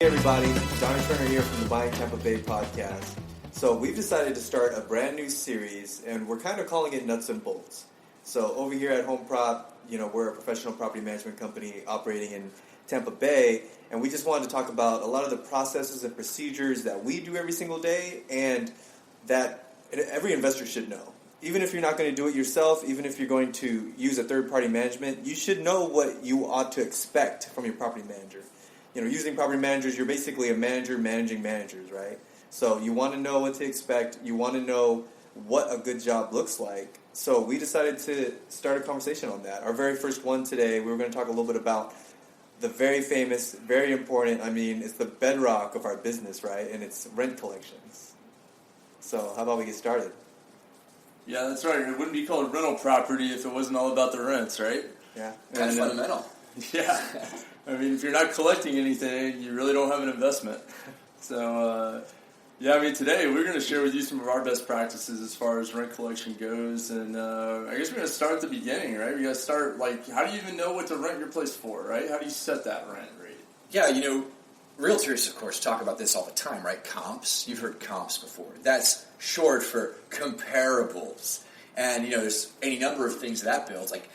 Hey everybody, Johnny Turner here from the Buying Tampa Bay podcast. So we've decided to start a brand new series, and we're kind of calling it Nuts and Bolts. So over here at HomeProp, we're a professional property management company operating in Tampa Bay, and we just wanted to talk about a lot of the processes and procedures that we do every single day, and that every investor should know. Even if you're not going to do it yourself, even if you're going to use a third-party management, you should know what you ought to expect from your property manager. Using property managers, you're basically a manager managing managers, right? So you want to know what to expect. You want to know what a good job looks like. So we decided to start a conversation on that. Our very first one today, we were going to talk a little bit about the very famous, very important, it's the bedrock of our business, right? And it's rent collections. So how about we get started? Yeah, that's right. It wouldn't be called rental property if it wasn't all about the rents, right? Yeah. Kind of fundamental. Yeah. If you're not collecting anything, you really don't have an investment. So, today we're going to share with you some of our best practices as far as rent collection goes. And I guess we're going to start at the beginning, right? We got to start, how do you even know what to rent your place for, right? How do you set that rent rate? Yeah, realtors, of course, talk about this all the time, right? Comps. You've heard comps before. That's short for comparables. And, there's any number of things that builds, like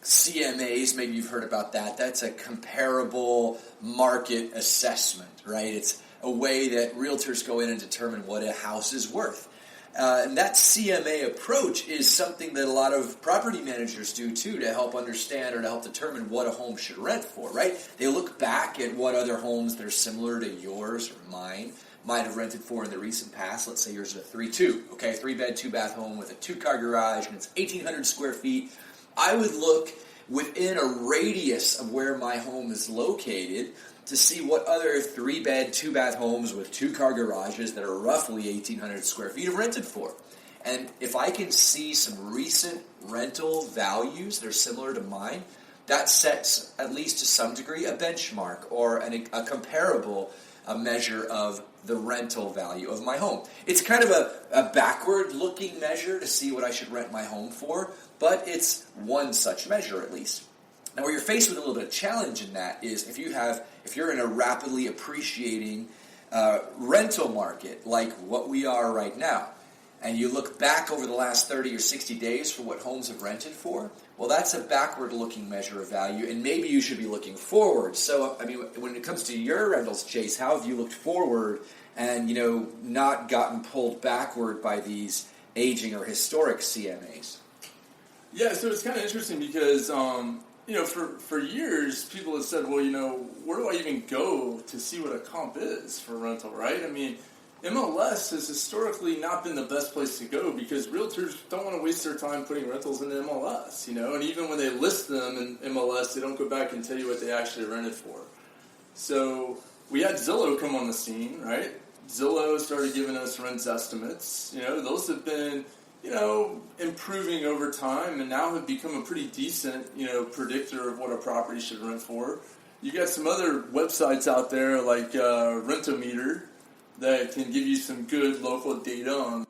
CMAs, maybe you've heard about that. That's a comparable market assessment, right? It's a way that realtors go in and determine what a house is worth. And that CMA approach is something that a lot of property managers do too to help understand or to help determine what a home should rent for, right? They look back at what other homes that are similar to yours or mine might have rented for in the recent past. Let's say yours is a 3-2, okay? 3-bed, 2-bath home with a 2-car garage and it's 1,800 square feet. I would look within a radius of where my home is located to see what other 3-bed, 2-bath homes with 2-car garages that are roughly 1,800 square feet are rented for. And if I can see some recent rental values that are similar to mine, that sets, at least to some degree, a benchmark or a comparable measure of the rental value of my home. It's kind of a backward-looking measure to see what I should rent my home for, but it's one such measure at least. Now, where you're faced with a little bit of challenge in that is if you're in a rapidly appreciating rental market like what we are right now, and you look back over the last 30 or 60 days for what homes have rented for, well, that's a backward-looking measure of value, and maybe you should be looking forward. So, when it comes to your rentals, Chase, how have you looked forward and, not gotten pulled backward by these aging or historic CMAs? Yeah, so it's kind of interesting because, for years, people have said, well, where do I even go to see what a comp is for rental, right? MLS has historically not been the best place to go because realtors don't want to waste their time putting rentals into MLS, and even when they list them in MLS, they don't go back and tell you what they actually rented for. So we had Zillow come on the scene, right? Zillow started giving us rent estimates. Those have been, improving over time and now have become a pretty decent, predictor of what a property should rent for. You got some other websites out there like Rentometer that can give you some good local data on.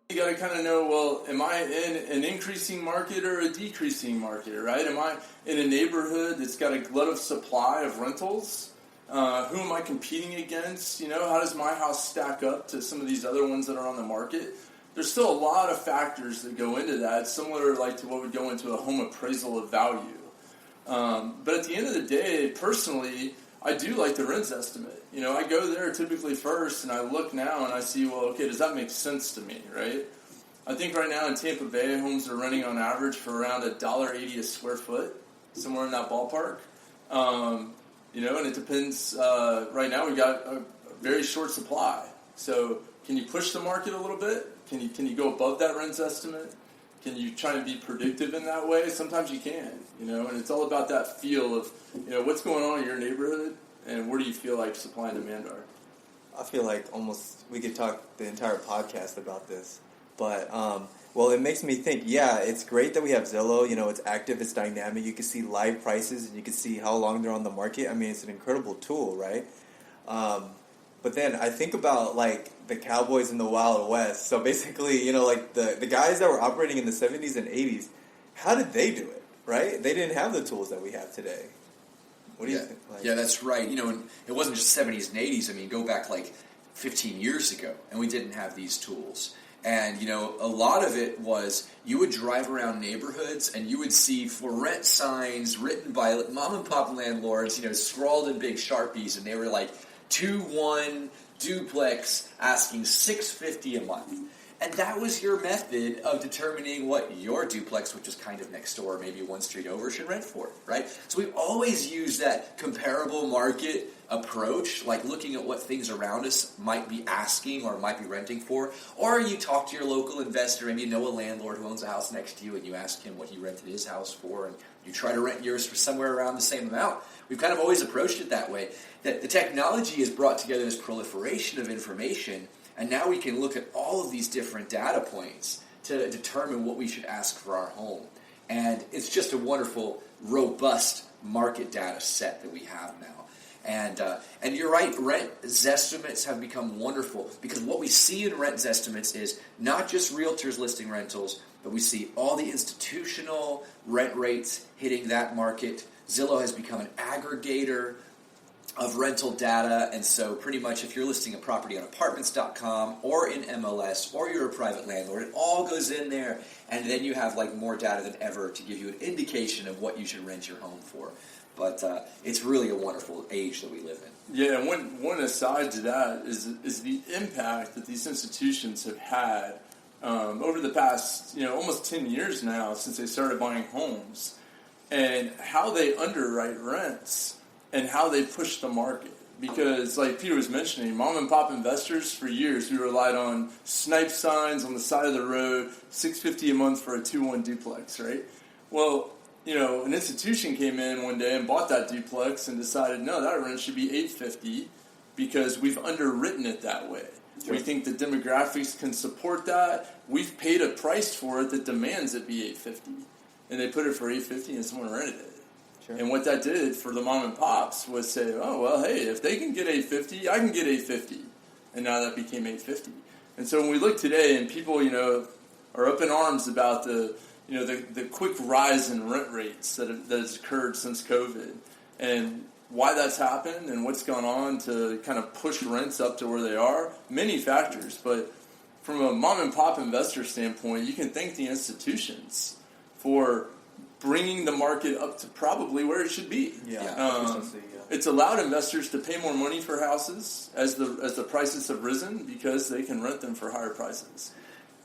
You got to kind of know, well, am I in an increasing market or a decreasing market, right? Am I in a neighborhood that's got a glut of supply of rentals? Who am I competing against? How does my house stack up to some of these other ones that are on the market? There's still a lot of factors that go into that, similar to what would go into a home appraisal of value. But at the end of the day, personally, I do like the rent estimate. I go there typically first, and I look now and I see, well, okay, does that make sense to me, right? I think right now in Tampa Bay, homes are renting on average for around $1.80 a square foot, somewhere in that ballpark. And it depends. Right now, we got a very short supply. So, can you push the market a little bit? Can you go above that rent estimate? Can you try and be predictive in that way? Sometimes you can, and it's all about that feel of, what's going on in your neighborhood and where do you feel like supply and demand are. I feel like almost we could talk the entire podcast about this. But, it makes me think, it's great that we have Zillow. It's active, it's dynamic. You can see live prices and you can see how long they're on the market. It's an incredible tool, right? But then I think about, the cowboys in the Wild West. So basically, the guys that were operating in the 70s and 80s, how did they do it, right? They didn't have the tools that we have today. What do you think? Yeah, that's right. And it wasn't just 70s and 80s. I mean, go back like 15 years ago, and we didn't have these tools. And, a lot of it was you would drive around neighborhoods and you would see for rent signs written by mom and pop landlords, scrawled in big Sharpies, and they were like 2-1 duplex asking $650 a month. And that was your method of determining what your duplex, which is kind of next door, maybe one street over, should rent for, right? So we always use that comparable market approach, like looking at what things around us might be asking or might be renting for. Or you talk to your local investor and you know a landlord who owns a house next to you and you ask him what he rented his house for and you try to rent yours for somewhere around the same amount. We've kind of always approached it that way. That the technology has brought together this proliferation of information, and now we can look at all of these different data points to determine what we should ask for our home. And it's just a wonderful, robust market data set that we have now. And you're right, rent zestimates have become wonderful because what we see in rent zestimates is not just realtors listing rentals, but we see all the institutional rent rates hitting that market. Zillow has become an aggregator of rental data, and so pretty much if you're listing a property on apartments.com or in MLS or you're a private landlord, it all goes in there, and then you have like more data than ever to give you an indication of what you should rent your home for. But it's really a wonderful age that we live in. Yeah, and one aside to that is the impact that these institutions have had over the past almost 10 years now since they started buying homes, and how they underwrite rents and how they push the market. Because, like Peter was mentioning, mom and pop investors for years, we relied on snipe signs on the side of the road, $650 a month for a 2-1 duplex, right? Well, an institution came in one day and bought that duplex and decided, no, that rent should be $850 because we've underwritten it that way. Sure. We think the demographics can support that. We've paid a price for it that demands it be $850. And they put it for $850 and someone rented it. Sure. And what that did for the mom and pops was say, oh, well, hey, if they can get $850, I can get $850. And now that became $850. And so when we look today and people, are up in arms about the quick rise in rent rates that has occurred since COVID and why that's happened and what's gone on to kind of push rents up to where they are, many factors. But from a mom and pop investor standpoint, you can thank the institutions for bringing the market up to probably where it should be. It's allowed investors to pay more money for houses as the prices have risen because they can rent them for higher prices.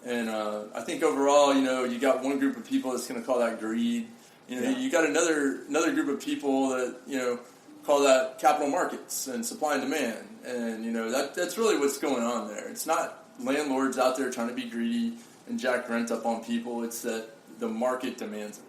And I think overall, you got one group of people that's going to call that greed. You got another group of people that call that capital markets and supply and demand. And that's really what's going on there. It's not landlords out there trying to be greedy and jack rent up on people. It's that the market demands it.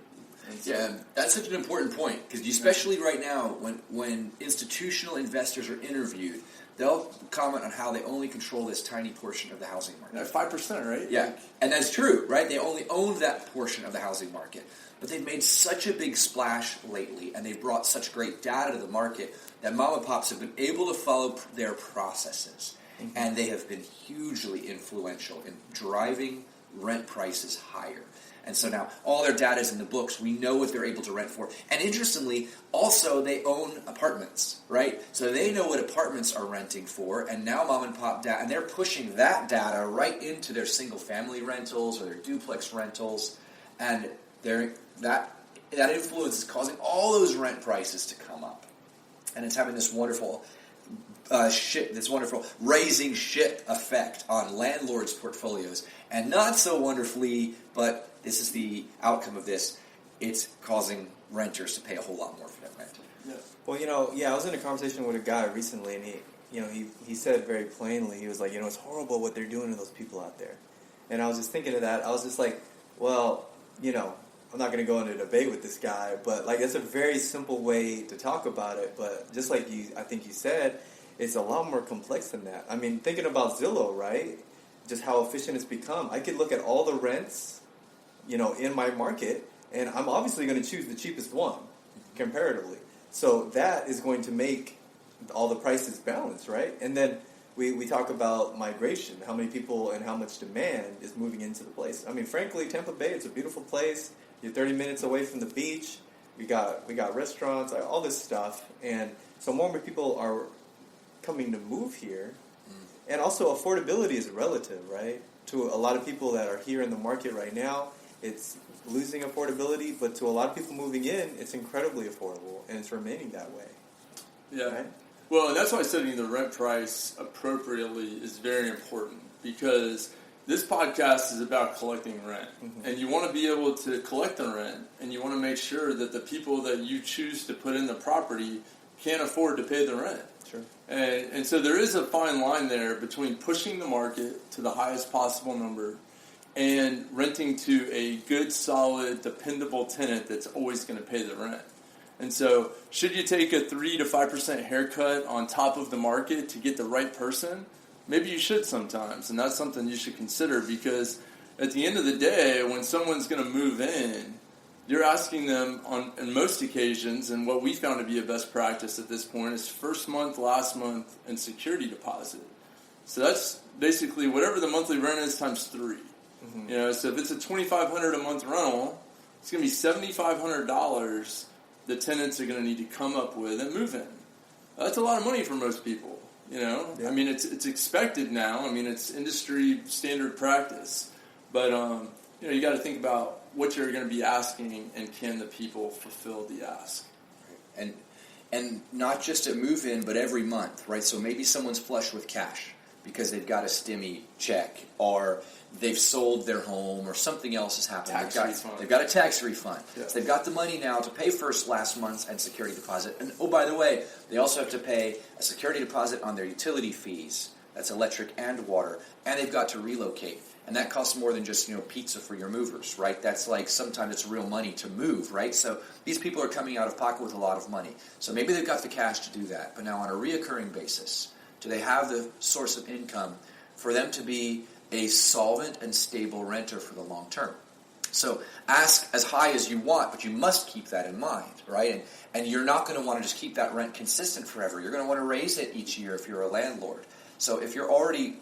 Yeah, that's such an important point because especially right now when institutional investors are interviewed, they'll comment on how they only control this tiny portion of the housing market. 5%, right? Yeah, and that's true, right? They only own that portion of the housing market. But they've made such a big splash lately, and they've brought such great data to the market that mom and pops have been able to follow their processes. Mm-hmm. And they have been hugely influential in driving rent prices higher. And so now all their data is in the books. We know what they're able to rent for. And interestingly, also they own apartments, right? So they know what apartments are renting for. And now mom and pop data, and they're pushing that data right into their single family rentals or their duplex rentals. And that influence is causing all those rent prices to come up. And it's having this wonderful raising ship effect on landlords' portfolios. And not so wonderfully, but this is the outcome of this, it's causing renters to pay a whole lot more for that rent. Yeah. Well, I was in a conversation with a guy recently, and he said very plainly, he was like, it's horrible what they're doing to those people out there. And I was just thinking of that. I was just like, well, I'm not going to go into a debate with this guy, but it's a very simple way to talk about it. But just like I think you said, it's a lot more complex than that. I mean, thinking about Zillow, right? Just how efficient it's become. I could look at all the rents, in my market, and I'm obviously going to choose the cheapest one, comparatively. So that is going to make all the prices balance, right? And then we talk about migration, how many people and how much demand is moving into the place. I mean, frankly, Tampa Bay, it's a beautiful place. You're 30 minutes away from the beach. we got restaurants, all this stuff, and so more and more people are coming to move here, and also affordability is relative, right? To a lot of people that are here in the market right now, it's losing affordability, but to a lot of people moving in, it's incredibly affordable, and it's remaining that way. Yeah. Right? Well, and that's why setting the rent price appropriately is very important, because this podcast is about collecting rent. Mm-hmm. And you want to be able to collect the rent, and you want to make sure that the people that you choose to put in the property can't afford to pay the rent. Sure. And so there is a fine line there between pushing the market to the highest possible number and renting to a good, solid, dependable tenant that's always going to pay the rent. And so should you take a 3 to 5% haircut on top of the market to get the right person? Maybe you should sometimes, and that's something you should consider, because at the end of the day, when someone's going to move in, you're asking them on most occasions, and what we found to be a best practice at this point is first month, last month, and security deposit. So that's basically whatever the monthly rent is times 3. Mm-hmm. You know, so if it's a $2,500 a month rental, it's going to be $7,500 the tenants are going to need to come up with and move in. That's a lot of money for most people. You know, yeah. I mean, it's expected now. I mean, it's industry standard practice. But you know, you got to think about what you're going to be asking, and can the people fulfill the ask? And not just a move-in, but every month, right? So maybe someone's flush with cash because they've got a stimmy check, or they've sold their home, or something else has happened. They've got a tax refund. Yeah. So they've got the money now to pay first, last month's, and security deposit. And oh, by the way, they also have to pay a security deposit on their utility fees. That's electric and water. And they've got to relocate. And that costs more than just, you know, pizza for your movers, right? That's like, sometimes it's real money to move, right? So these people are coming out of pocket with a lot of money. So maybe they've got the cash to do that. But now on a reoccurring basis, do they have the source of income for them to be a solvent and stable renter for the long term? So ask as high as you want, but you must keep that in mind, right? And you're not going to want to just keep that rent consistent forever. You're going to want to raise it each year if you're a landlord. So if you're already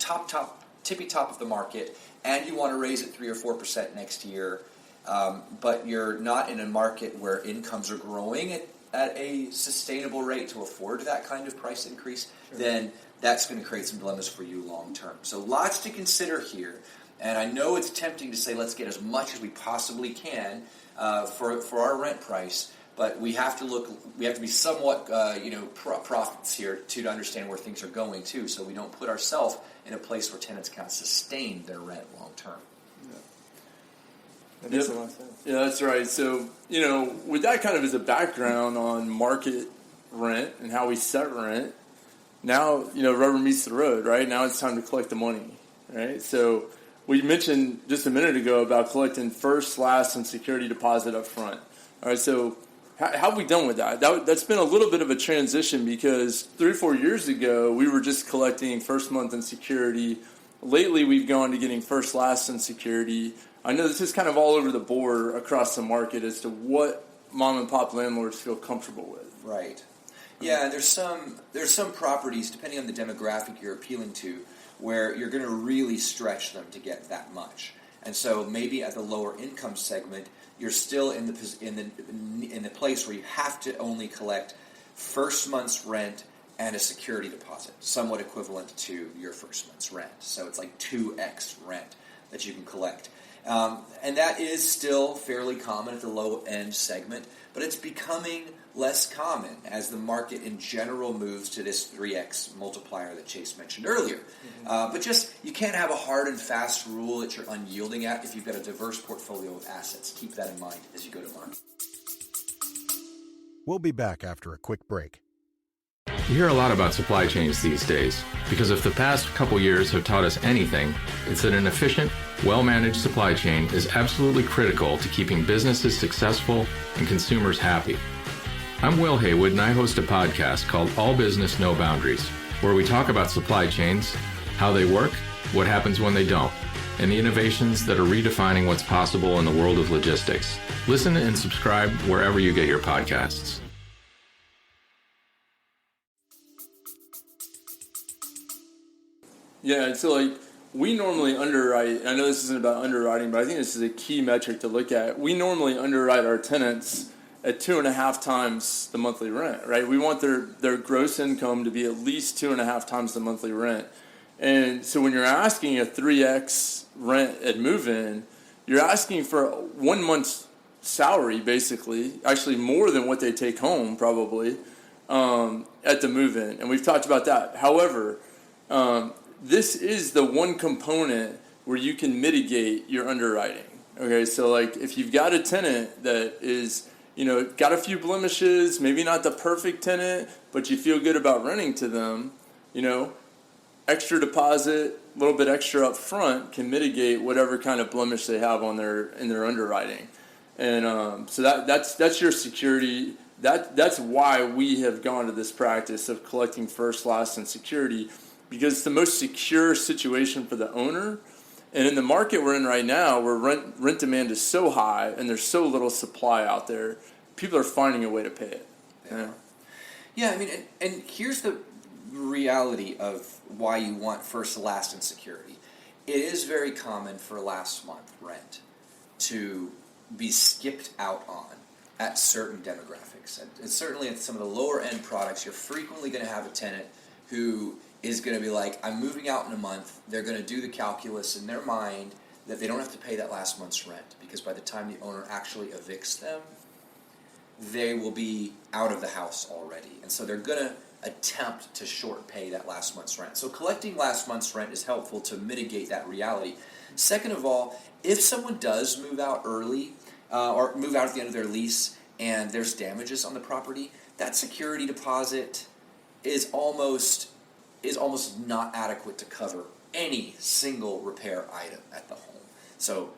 tippy top of the market, and you want to raise it 3 or 4% next year, but you're not in a market where incomes are growing at a sustainable rate to afford that kind of price increase, sure, then that's going to create some dilemmas for you long term. So lots to consider here. And I know it's tempting to say let's get as much as we possibly can for our rent price, but we have to be somewhat prophets here to understand where things are going too, so we don't put ourselves in a place where tenants can't sustain their rent long term. Yeah. That makes a lot of sense. Yeah, that's right. So, you know, with that kind of as a background on market rent and how we set rent, now, you know, rubber meets the road, right? Now it's time to collect the money, right? So we mentioned just a minute ago about collecting first, last, and security deposit up front. All right, so how have we done with that? That's been a little bit of a transition, because 3 or 4 years ago, we were just collecting first month and security. Lately, we've gone to getting first, last, and security. I know this is kind of all over the board across the market as to what mom and pop landlords feel comfortable with. Right. Yeah, there's some properties, depending on the demographic you're appealing to, where you're going to really stretch them to get that much. And so maybe at the lower income segment, you're still in the place where you have to only collect first month's rent and a security deposit, somewhat equivalent to your first month's rent. So it's like 2x rent that you can collect. And that is still fairly common at the low-end segment, but it's becoming less common as the market in general moves to this 3x multiplier that Chase mentioned earlier. Mm-hmm. But just, you can't have a hard and fast rule that you're unyielding at if you've got a diverse portfolio of assets. Keep that in mind as you go to market. We'll be back after a quick break. You hear a lot about supply chains these days, because if the past couple years have taught us anything, it's that an efficient, well-managed supply chain is absolutely critical to keeping businesses successful and consumers happy. I'm Will Haywood, and I host a podcast called All Business, No Boundaries, where we talk about supply chains, how they work, what happens when they don't, and the innovations that are redefining what's possible in the world of logistics. Listen and subscribe wherever you get your podcasts. Yeah, so like we normally underwrite, I know this isn't about underwriting, but I think this is a key metric to look at. We normally underwrite our tenants at 2.5 times the monthly rent, right? We want their gross income to be at least 2.5 times the monthly rent. And so when you're asking a 3x rent at move-in, you're asking for 1 month's salary, basically, actually more than what they take home probably at the move-in. And we've talked about that. However, this is the one component where you can mitigate your underwriting. Okay, so like if you've got a tenant that is, got a few blemishes, maybe not the perfect tenant, but you feel good about renting to them, extra deposit, a little bit extra up front can mitigate whatever kind of blemish they have in their underwriting. And so that's your security. That's why we have gone to this practice of collecting first, last, and security, because it's the most secure situation for the owner. And in the market we're in right now, where rent demand is so high and there's so little supply out there, people are finding a way to pay it. Yeah, I mean, and here's the reality of why you want first, last, and security. It is very common for last month rent to be skipped out on at certain demographics. And certainly at some of the lower end products, you're frequently going to have a tenant who is going to be like, I'm moving out in a month. They're going to do the calculus in their mind that they don't have to pay that last month's rent, because by the time the owner actually evicts them, they will be out of the house already. And so they're going to attempt to short pay that last month's rent. So collecting last month's rent is helpful to mitigate that reality. Second of all, if someone does move out early or move out at the end of their lease and there's damages on the property, that security deposit is almost not adequate to cover any single repair item at the home. So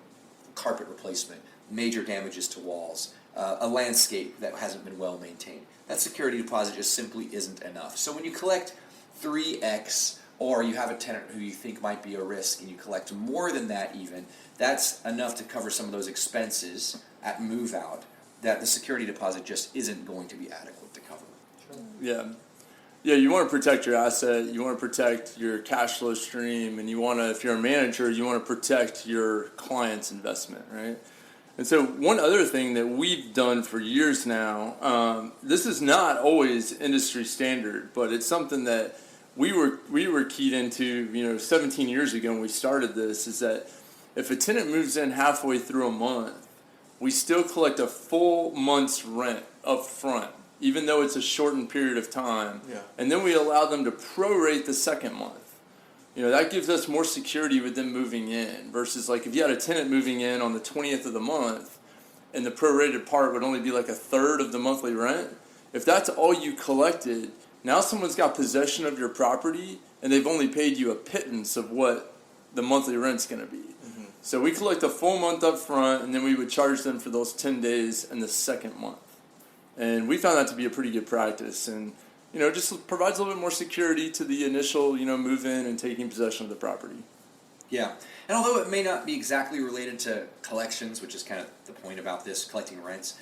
carpet replacement, major damages to walls, a landscape that hasn't been well maintained. That security deposit just simply isn't enough. So when you collect 3x, or you have a tenant who you think might be a risk and you collect more than that even, that's enough to cover some of those expenses at move out that the security deposit just isn't going to be adequate to cover. Yeah. Yeah, you want to protect your asset, you want to protect your cash flow stream, and you want to, if you're a manager, you want to protect your client's investment, right? And so one other thing that we've done for years now, this is not always industry standard, but it's something that we were keyed into, 17 years ago when we started this, is that if a tenant moves in halfway through a month, we still collect a full month's rent up front, even though it's a shortened period of time. Yeah. And then we allow them to prorate the second month. That gives us more security with them moving in versus like if you had a tenant moving in on the 20th of the month and the prorated part would only be like a third of the monthly rent. If that's all you collected, now someone's got possession of your property and they've only paid you a pittance of what the monthly rent's going to be. Mm-hmm. So we collect a full month up front and then we would charge them for those 10 days in the second month. And we found that to be a pretty good practice, and just provides a little bit more security to the initial move in and taking possession of the property. Yeah, and although it may not be exactly related to collections, which is kind of the point about this, collecting rents,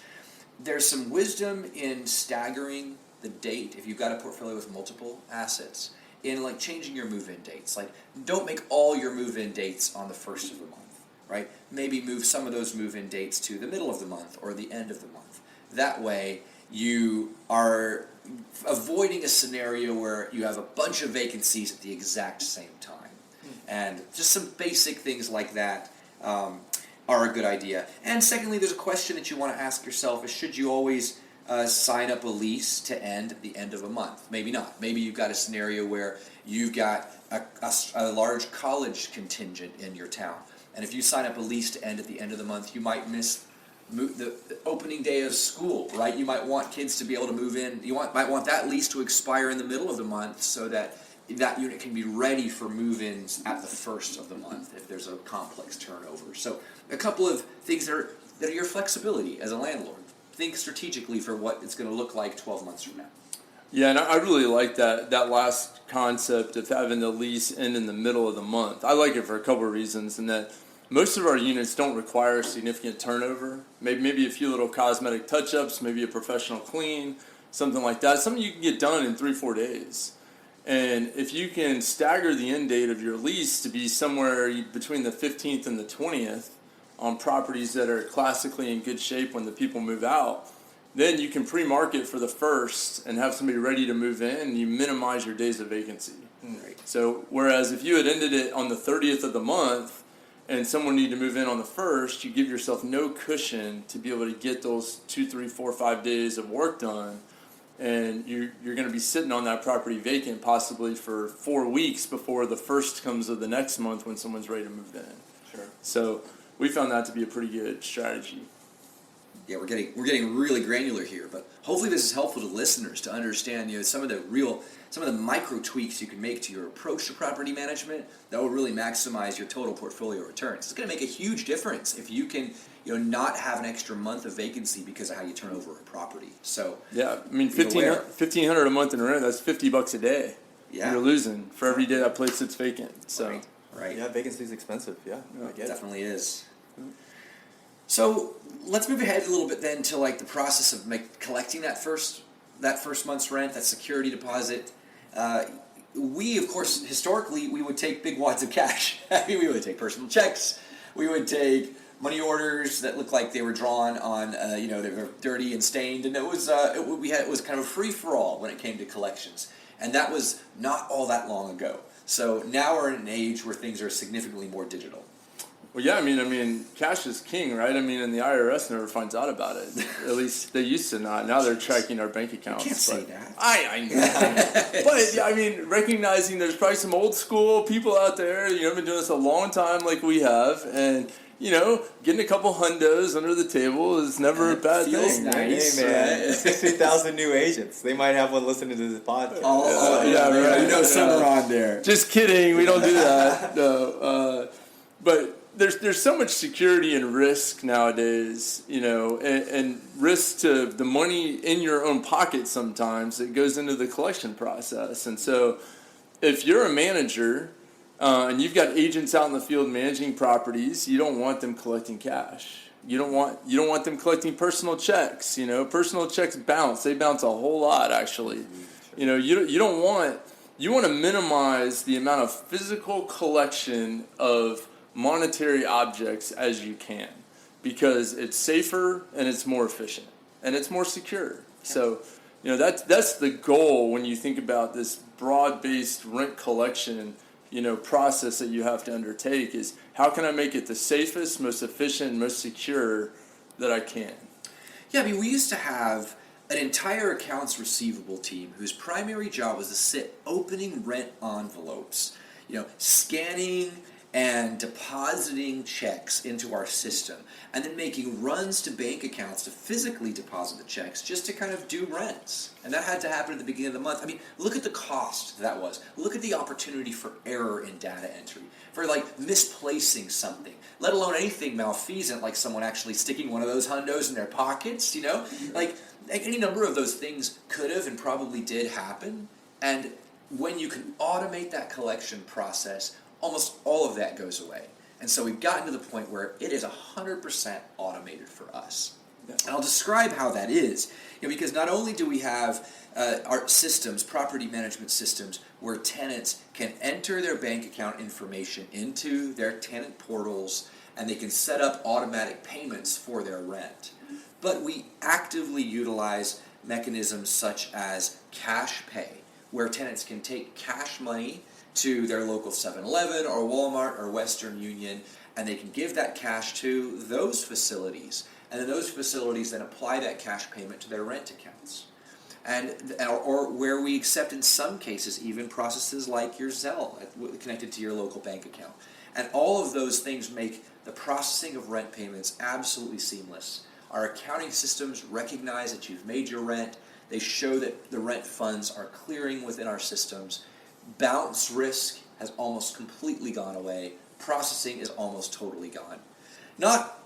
there's some wisdom in staggering the date if you've got a portfolio with multiple assets, in like changing your move-in dates. Like, don't make all your move-in dates on the first of the month, right? Maybe move some of those move-in dates to the middle of the month or the end of the month. That way, you are avoiding a scenario where you have a bunch of vacancies at the exact same time. And just some basic things like that are a good idea. And secondly, there's a question that you want to ask yourself, is should you always sign up a lease to end at the end of a month? Maybe not. Maybe you've got a scenario where you've got a large college contingent in your town. And if you sign up a lease to end at the end of the month, you might miss the opening day of school, right? You might want kids to be able to move in. You might want that lease to expire in the middle of the month so that unit can be ready for move-ins at the first of the month if there's a complex turnover. So a couple of things that are your flexibility as a landlord. Think strategically for what it's going to look like 12 months from now. Yeah, and I really like that last concept of having the lease end in the middle of the month. I like it for a couple of reasons, and that most of our units don't require significant turnover. Maybe a few little cosmetic touch-ups, maybe a professional clean, something like that. Something you can get done in 3-4 days. And if you can stagger the end date of your lease to be somewhere between the 15th and the 20th on properties that are classically in good shape when the people move out, then you can pre-market for the first and have somebody ready to move in, and you minimize your days of vacancy. Right. So whereas if you had ended it on the 30th of the month and someone needed to move in on the 1st, you give yourself no cushion to be able to get those 2, 3, 4, 5 days of work done. And you're going to be sitting on that property vacant possibly for 4 weeks before the 1st comes of the next month when someone's ready to move in. Sure. So we found that to be a pretty good strategy. Yeah, we're getting really granular here, but hopefully this is helpful to listeners to understand, some of the micro tweaks you can make to your approach to property management that will really maximize your total portfolio returns. It's going to make a huge difference if you can, not have an extra month of vacancy because of how you turn over a property. So yeah, I mean, $1,500 a month in rent, that's $50 a day. Yeah, you're losing for every day that place sits vacant. So right. Yeah, vacancy is expensive. Yeah, I get it. Definitely is. So let's move ahead a little bit then to the process of collecting that first month's rent, that security deposit. We, of course, historically, we would take big wads of cash. I mean, we would take personal checks. We would take money orders that looked like they were drawn on, they were dirty and stained, and it was kind of a free for all when it came to collections, and that was not all that long ago. So now we're in an age where things are significantly more digital. Well, yeah, I mean, cash is king, right? I mean, and the IRS never finds out about it. At least they used to not. Now they're tracking our bank accounts. You can't say that. I know. But, yeah, I mean, recognizing there's probably some old school people out there, been doing this a long time like we have, and, getting a couple hundos under the table is never a bad thing. Nice, hey, man, right? 60,000 new agents. They might have one listening to this podcast. Right. Some are on there. Just kidding. We don't do that. No. But there's so much security and risk nowadays, and risk to the money in your own pocket sometimes that goes into the collection process. And so if you're a manager and you've got agents out in the field managing properties, you don't want them collecting cash. You don't want them collecting personal checks. Personal checks bounce. They bounce a whole lot, actually. You want to minimize the amount of physical collection of monetary objects as you can, because it's safer and it's more efficient and it's more secure. So, that's the goal when you think about this broad-based rent collection, process that you have to undertake, is how can I make it the safest, most efficient, most secure that I can? Yeah, I mean, we used to have an entire accounts receivable team whose primary job was to sit opening rent envelopes, scanning and depositing checks into our system, and then making runs to bank accounts to physically deposit the checks just to kind of do rents. And that had to happen at the beginning of the month. I mean, look at the cost that was. Look at the opportunity for error in data entry, for misplacing something, let alone anything malfeasant like someone actually sticking one of those hundos in their pockets, any number of those things could have and probably did happen. And when you can automate that collection process, almost all of that goes away. And so we've gotten to the point where it is 100% automated for us. Yeah. And I'll describe how that is. Because not only do we have our systems, property management systems, where tenants can enter their bank account information into their tenant portals, and they can set up automatic payments for their rent. But we actively utilize mechanisms such as cash pay, where tenants can take cash money to their local 7-Eleven or Walmart or Western Union, and they can give that cash to those facilities, and then those facilities then apply that cash payment to their rent accounts. Or where we accept in some cases even processes like your Zelle connected to your local bank account. And all of those things make the processing of rent payments absolutely seamless. Our accounting systems recognize that you've made your rent. They show that the rent funds are clearing within our systems. Bounce risk has almost completely gone away. Processing is almost totally gone. Not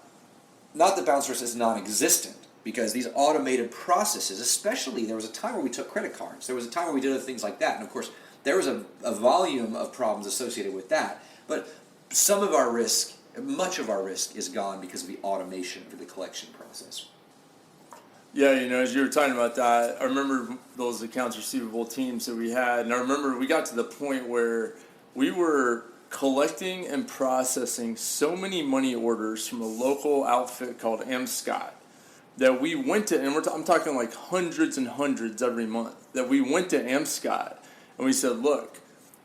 that bounce risk is non-existent, because these automated processes, especially there was a time where we took credit cards. There was a time where we did other things like that. And of course, there was a volume of problems associated with that. But some of our risk, much of our risk is gone because of the automation of the collection process. Yeah, as you were talking about that, I remember those accounts receivable teams that we had, and I remember we got to the point where we were collecting and processing so many money orders from a local outfit called M. Scott, that we went to, and I'm talking like hundreds and hundreds every month, that we went to AmScott and we said, look,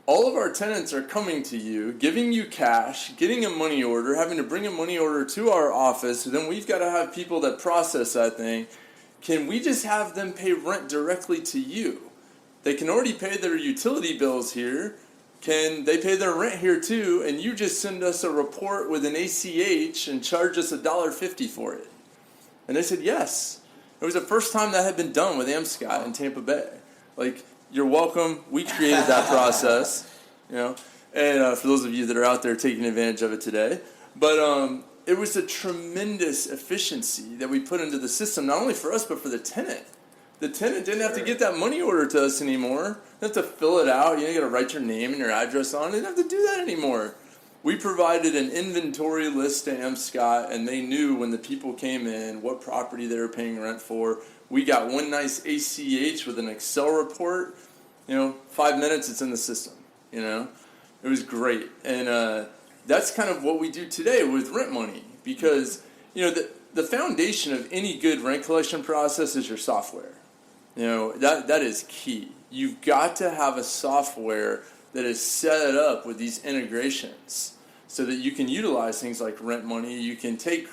all of our tenants are coming to you, giving you cash, getting a money order, having to bring a money order to our office, then we've got to have people that process that thing. Can we just have them pay rent directly to you? They can already pay their utility bills here. Can they pay their rent here too? And you just send us a report with an ACH and charge us $1.50 for it. And they said yes. It was the first time that had been done with AmScott in Tampa Bay. Like, you're welcome. We created that process, And for those of you that are out there taking advantage of it today, but it was a tremendous efficiency that we put into the system, not only for us but for the tenant. The tenant didn't have to get that money order to us anymore. They have to fill it out. You got to write your name and your address on it. They didn't have to do that anymore. We provided an inventory list to AmScott, and they knew when the people came in what property they were paying rent for. We got one nice ACH with an Excel report. 5 minutes, it's in the system. It was great. And that's kind of what we do today with rent money, because the foundation of any good rent collection process is your software. That is key. You've got to have a software that is set up with these integrations so that you can utilize things like rent money. You can take,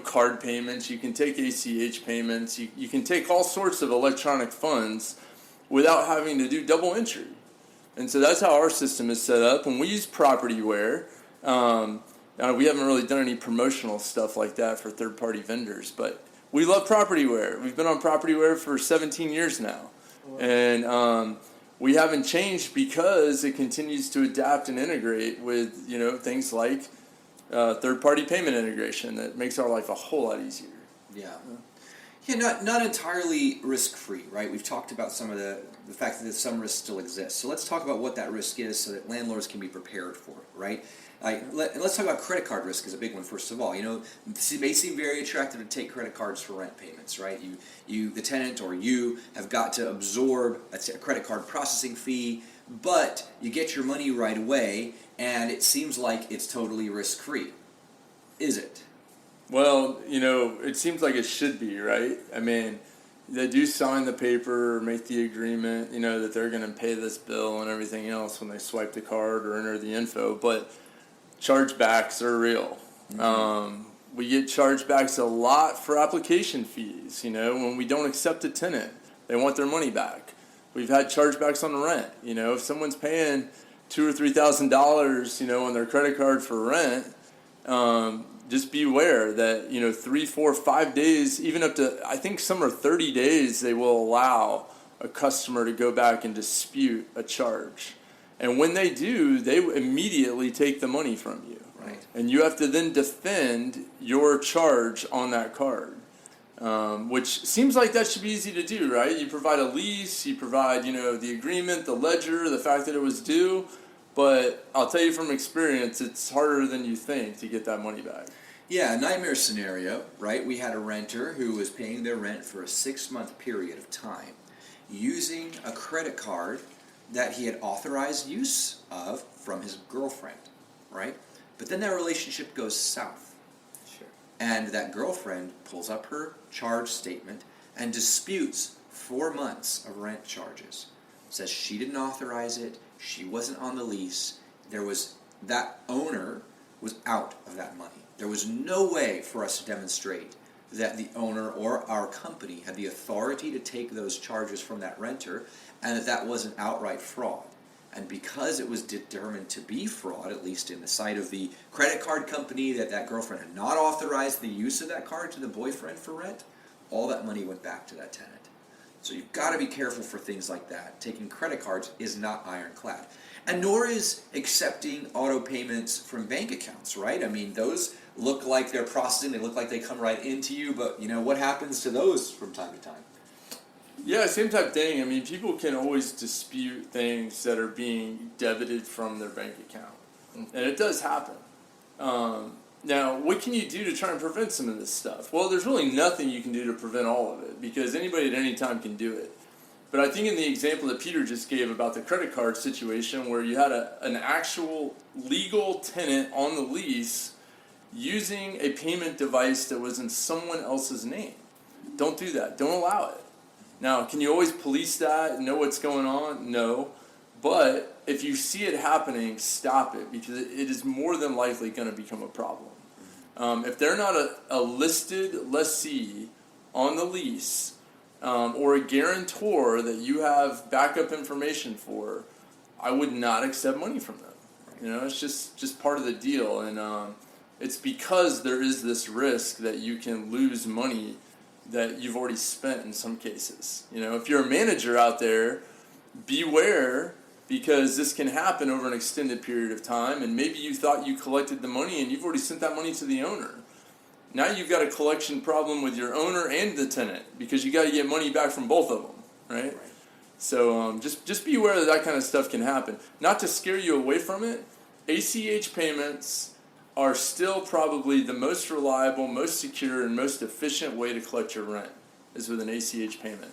card payments. You can take ACH payments. You can take all sorts of electronic funds without having to do double entry. And so that's how our system is set up. And we use PropertyWare. We haven't really done any promotional stuff like that for third-party vendors, but we love PropertyWare. We've been on PropertyWare for 17 years now. Wow. And we haven't changed because it continues to adapt and integrate with, things like third-party payment integration that makes our life a whole lot easier. Yeah. Yeah, not entirely risk-free, right? We've talked about some of the fact that some risks still exist. So let's talk about what that risk is so that landlords can be prepared for it, right? Let's talk about credit card risk is a big one, first of all. It may seem very attractive to take credit cards for rent payments, right? The tenant or you have got to absorb a credit card processing fee, but you get your money right away, and it seems like it's totally risk-free. Is it? Well, it seems like it should be, right? I mean, they do sign the paper or make the agreement, that they're going to pay this bill and everything else when they swipe the card or enter the info, but chargebacks are real. Mm-hmm. We get chargebacks a lot for application fees, when we don't accept a tenant. They want their money back. We've had chargebacks on rent. If someone's paying $2,000 or $3,000, on their credit card for rent, just beware that, 3, 4, 5 days, even up to, I think some are 30 days, they will allow a customer to go back and dispute a charge. And when they do, they immediately take the money from you. Right. And you have to then defend your charge on that card, which seems like that should be easy to do, right? You provide a lease, you provide, the agreement, the ledger, the fact that it was due. But I'll tell you from experience, it's harder than you think to get that money back. Yeah, nightmare scenario, right? We had a renter who was paying their rent for a 6-month period of time using a credit card that he had authorized use of from his girlfriend, right? But then that relationship goes south. Sure. And that girlfriend pulls up her charge statement and disputes 4 months of rent charges. Says she didn't authorize it, she wasn't on the lease, that owner was out of that money. There was no way for us to demonstrate that the owner or our company had the authority to take those charges from that renter, and that wasn't outright fraud. And because it was determined to be fraud, at least in the sight of the credit card company, that girlfriend had not authorized the use of that card to the boyfriend for rent, all that money went back to that tenant. So you've got to be careful for things like that. Taking credit cards is not ironclad. And nor is accepting auto payments from bank accounts, right? I mean, those look like they're processing, they look like they come right into you, but what happens to those from time to time? Yeah, same type thing. I mean, people can always dispute things that are being debited from their bank account. And it does happen. Now, what can you do to try and prevent some of this stuff? Well, there's really nothing you can do to prevent all of it, because anybody at any time can do it. But I think in the example that Peter just gave about the credit card situation, where you had an actual legal tenant on the lease using a payment device that was in someone else's name. Don't do that. Don't allow it. Now, can you always police that and know what's going on? No. But if you see it happening, stop it, because it is more than likely going to become a problem. If they're not a listed lessee on the lease, or a guarantor that you have backup information for, I would not accept money from them. It's just part of the deal. And it's because there is this risk that you can lose money that you've already spent in some cases. If you're a manager out there, beware, because this can happen over an extended period of time, and maybe you thought you collected the money and you've already sent that money to the owner. Now you've got a collection problem with your owner and the tenant, because you got to get money back from both of them, right? So just be aware that kind of stuff can happen. Not to scare you away from it, ACH payments are still probably the most reliable, most secure, and most efficient way to collect your rent, is with an ACH payment.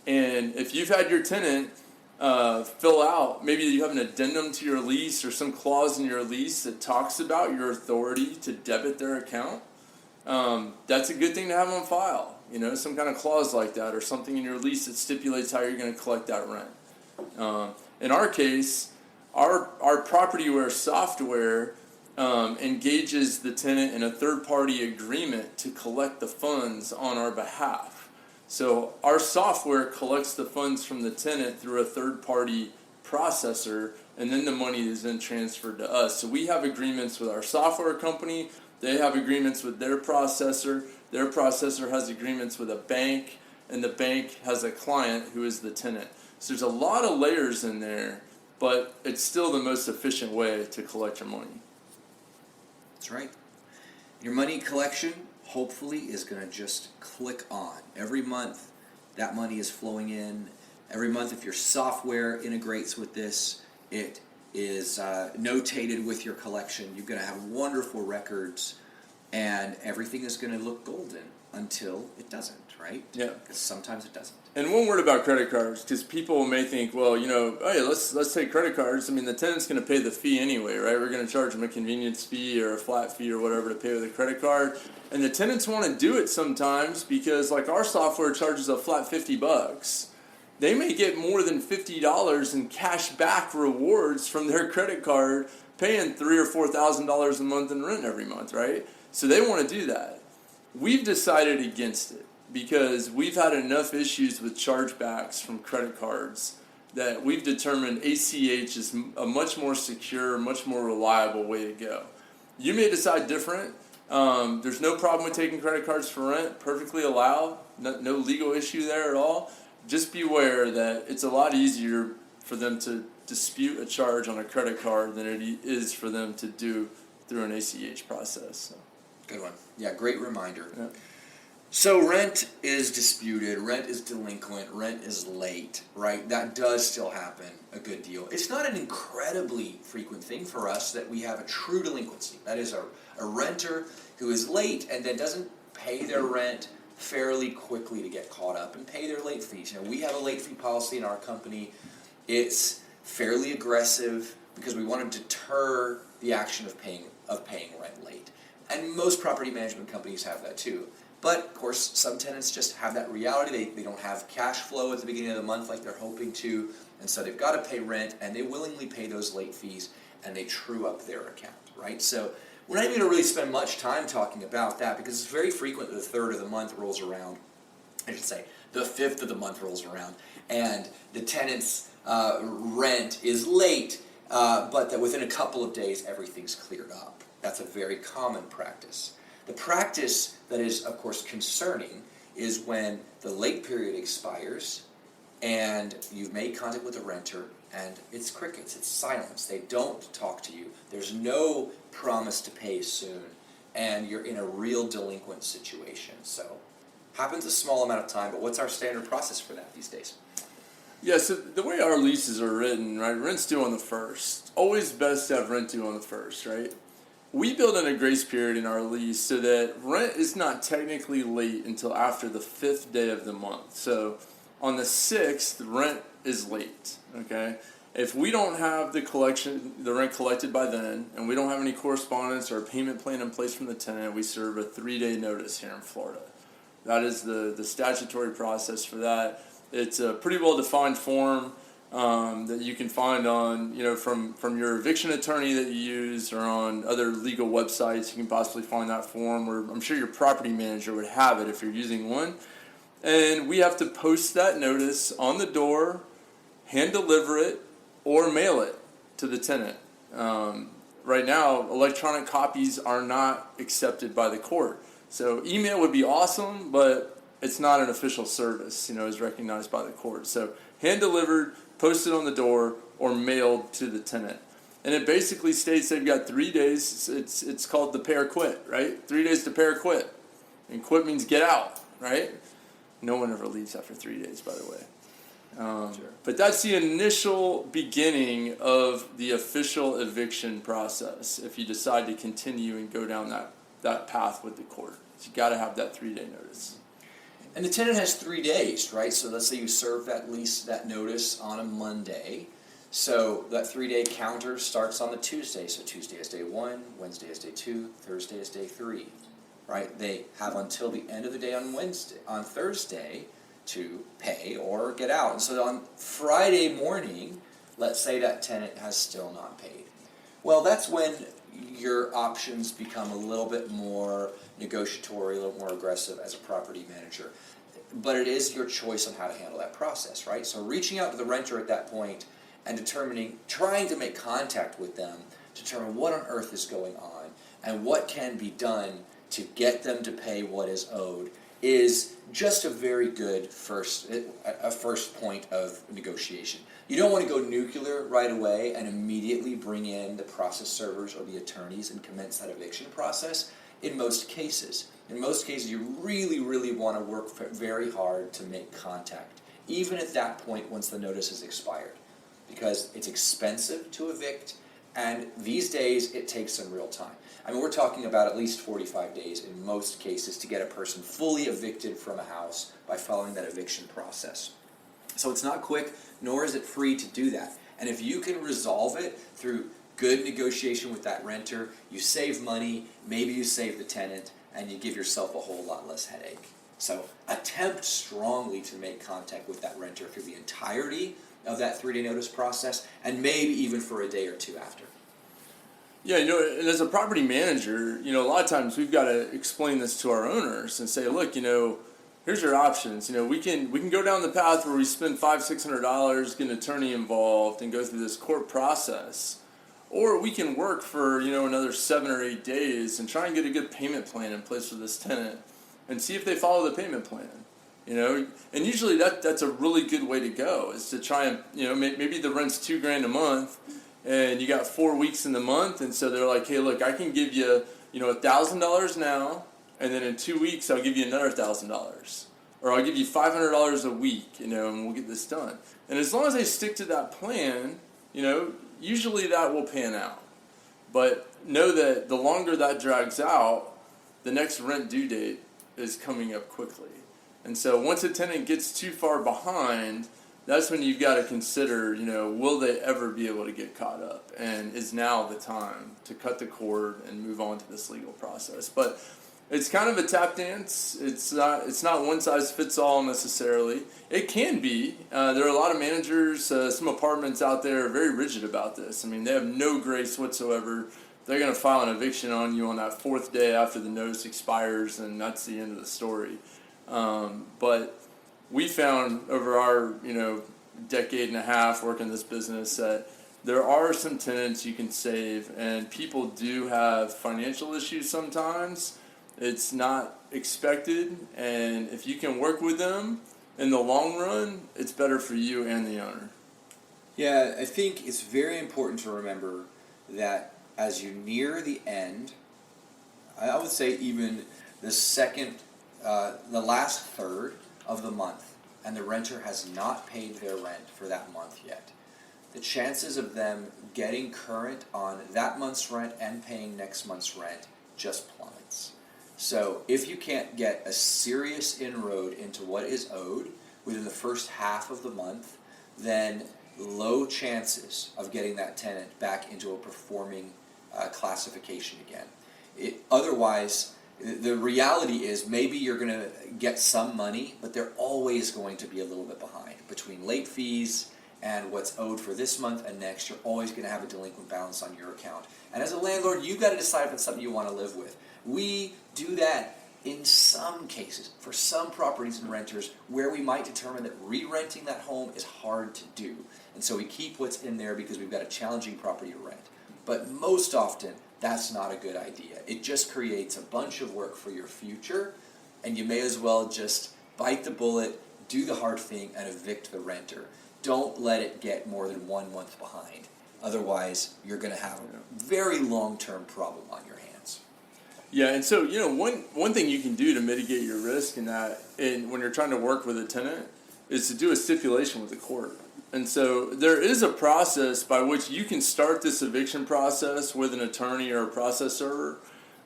And if you've had your tenant fill out, maybe you have an addendum to your lease or some clause in your lease that talks about your authority to debit their account, that's a good thing to have on file. Some kind of clause like that, or something in your lease that stipulates how you're going to collect that rent. In our case, our PropertyWare software engages the tenant in a third-party agreement to collect the funds on our behalf. So our software collects the funds from the tenant through a third-party processor, and then the money is then transferred to us. So we have agreements with our software company. They have agreements with their processor. Their processor has agreements with a bank, and the bank has a client who is the tenant. So there's a lot of layers in there, but it's still the most efficient way to collect your money. That's right. Your money collection, hopefully, is going to just click on. Every month, that money is flowing in. Every month, if your software integrates with this, it is notated with your collection. You're going to have wonderful records, and everything is going to look golden until it doesn't, right? Yeah. Because sometimes it doesn't. And one word about credit cards, because people may think, well, hey, let's take credit cards. I mean, the tenant's going to pay the fee anyway, right? We're going to charge them a convenience fee or a flat fee or whatever to pay with a credit card. And the tenants want to do it sometimes because, like, our software charges a flat $50. They may get more than $50 in cash back rewards from their credit card, paying $3,000 or $4,000 a month in rent every month, right? So they want to do that. We've decided against it, because we've had enough issues with chargebacks from credit cards that we've determined ACH is a much more secure, much more reliable way to go. You may decide different. There's no problem with taking credit cards for rent, perfectly allowed, no legal issue there at all. Just beware that it's a lot easier for them to dispute a charge on a credit card than it is for them to do through an ACH process. So. Good one. Yeah, great reminder. Yeah. So rent is disputed, rent is delinquent, rent is late, right? That does still happen a good deal. It's not an incredibly frequent thing for us that we have a true delinquency. That is a renter who is late and then doesn't pay their rent fairly quickly to get caught up and pay their late fees. We have a late fee policy in our company. It's fairly aggressive because we want to deter the action of paying rent late. And most property management companies have that too. But, of course, some tenants just have that reality. They don't have cash flow at the beginning of the month like they're hoping to, and so they've got to pay rent, and they willingly pay those late fees, and they true up their account, right? So we're not even going to really spend much time talking about that, because it's very frequent that the third of the month rolls around. I should say the fifth of the month rolls around, and the tenant's rent is late, but that within a couple of days, everything's cleared up. That's a very common practice. The practice that is, of course, concerning is when the late period expires and you've made contact with the renter and it's crickets, it's silence. They don't talk to you. There's no promise to pay soon, and you're in a real delinquent situation. So, happens a small amount of time, but what's our standard process for that these days? Yeah, so the way our leases are written, right, rent's due on the 1st. Always best to have rent due on the 1st, right? We build in a grace period in our lease so that rent is not technically late until after the 5th day of the month. So on the 6th, rent is late, okay? If we don't have the rent collected by then, and we don't have any correspondence or a payment plan in place from the tenant, we serve a 3-day notice here in Florida. That is the statutory process for that. It's a pretty well-defined form that you can find on, from your eviction attorney that you use or on other legal websites. You can possibly find that form, or I'm sure your property manager would have it if you're using one. And we have to post that notice on the door, hand deliver it, or mail it to the tenant. Right now, electronic copies are not accepted by the court. So email would be awesome, but it's not an official service, as recognized by the court. So hand delivered, posted on the door, or mailed to the tenant. And it basically states they've got 3 days. It's called the pay or quit, right? 3 days to pay or quit. And quit means get out, right? No one ever leaves after 3 days, by the way. Sure. But that's the initial beginning of the official eviction process if you decide to continue and go down that path with the court. So you got to have that 3-day notice. And the tenant has 3 days, right? So let's say you serve that notice on a Monday. So that 3-day counter starts on the Tuesday. So Tuesday is day 1, Wednesday is day 2, Thursday is day 3, right? They have until the end of the day on Thursday to pay or get out. And so on Friday morning, let's say that tenant has still not paid. Well, that's when your options become a little bit more negotiatory, a little more aggressive as a property manager. But it is your choice on how to handle that process, right? So reaching out to the renter at that point and trying to make contact with them, determine what on earth is going on and what can be done to get them to pay what is owed is just a very good first point of negotiation. You don't want to go nuclear right away and immediately bring in the process servers or the attorneys and commence that eviction process in most cases. In most cases, you really, really want to work very hard to make contact, even at that point once the notice has expired, because it's expensive to evict, and these days it takes some real time. I mean, we're talking about at least 45 days in most cases to get a person fully evicted from a house by following that eviction process. So it's not quick, nor is it free to do that. And if you can resolve it through good negotiation with that renter, you save money, maybe you save the tenant, and you give yourself a whole lot less headache. So attempt strongly to make contact with that renter through the entirety of that 3-day notice process, and maybe even for a day or two after. Yeah, and as a property manager, a lot of times we've got to explain this to our owners and say, look, here's your options. We can go down the path where we spend $500-$600, get an attorney involved, and go through this court process. Or we can work for, another 7 or 8 days and try and get a good payment plan in place for this tenant and see if they follow the payment plan. And usually that's a really good way to go, is to try and, maybe the rent's $2,000 a month and you got 4 weeks in the month, and so they're like, hey, look, I can give you, $1,000 now, and then in 2 weeks I'll give you another $1,000. Or I'll give you $500 a week, and we'll get this done. And as long as they stick to that plan, usually that will pan out. But know that the longer that drags out, the next rent due date is coming up quickly. And so once a tenant gets too far behind, that's when you've got to consider, will they ever be able to get caught up? And is now the time to cut the cord and move on to this legal process? But it's kind of a tap dance. It's not one size fits all necessarily. It can be. There are a lot of managers, some apartments out there are very rigid about this. I mean, they have no grace whatsoever. They're going to file an eviction on you on that 4th day after the notice expires, and that's the end of the story. But we found over our, decade and a half working this business that there are some tenants you can save, and people do have financial issues sometimes. It's not expected, and if you can work with them in the long run, it's better for you and the owner. Yeah, I think it's very important to remember that as you near the end, I would say even the last third of the month, and the renter has not paid their rent for that month yet, the chances of them getting current on that month's rent and paying next month's rent just plummets. So if you can't get a serious inroad into what is owed within the first half of the month, then low chances of getting that tenant back into a performing classification again. Otherwise, The reality is maybe you're going to get some money, but they're always going to be a little bit behind. Between late fees and what's owed for this month and next, you're always going to have a delinquent balance on your account. And as a landlord, you've got to decide if it's something you want to live with. We do that in some cases, for some properties and renters, where we might determine that re-renting that home is hard to do. And so we keep what's in there because we've got a challenging property to rent. But most often, that's not a good idea. It just creates a bunch of work for your future, and you may as well just bite the bullet, do the hard thing, and evict the renter. Don't let it get more than 1 month behind. Otherwise, you're going to have a very long-term problem on your hands. Yeah, and so, one thing you can do to mitigate your risk in that, and when you're trying to work with a tenant, is to do a stipulation with the court. And so there is a process by which you can start this eviction process with an attorney or a process server,